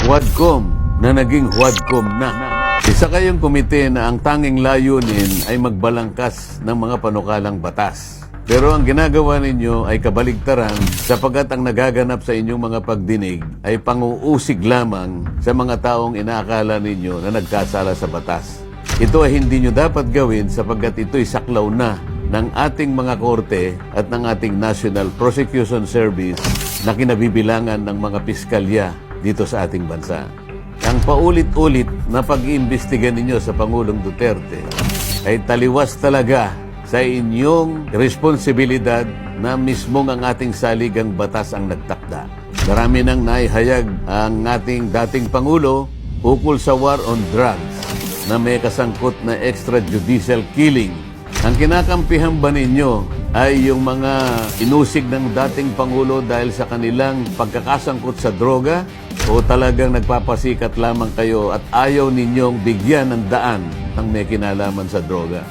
Huadcom na naging Huadcom na. Isa kayong komite na ang tanging layunin ay magbalangkas ng mga panukalang batas. Pero ang ginagawa ninyo ay kabaligtaran sapagkat ang nagaganap sa inyong mga pagdinig ay panguusig lamang sa mga taong inaakala ninyo na nagkasala sa batas. Ito ay hindi nyo dapat gawin sapagkat ito'y saklaw na ng ating mga korte at ng ating National Prosecution Service na kinabibilangan ng mga piskalya dito sa ating bansa. Ang paulit-ulit na pag-iimbestiga ninyo sa Pangulong Duterte ay taliwas talaga sa inyong responsibilidad na mismong ang ating saligang batas ang nagtakda. Marami nang naihayag ang ating dating Pangulo ukol sa war on drugs na may kasangkot na extrajudicial killing. Ang kinakampihan ba ninyo ay yung mga inusig ng dating Pangulo dahil sa kanilang pagkakasangkot sa droga? O talagang nagpapasikat lamang kayo at ayaw ninyong bigyan ng daan ang may kinalaman sa droga?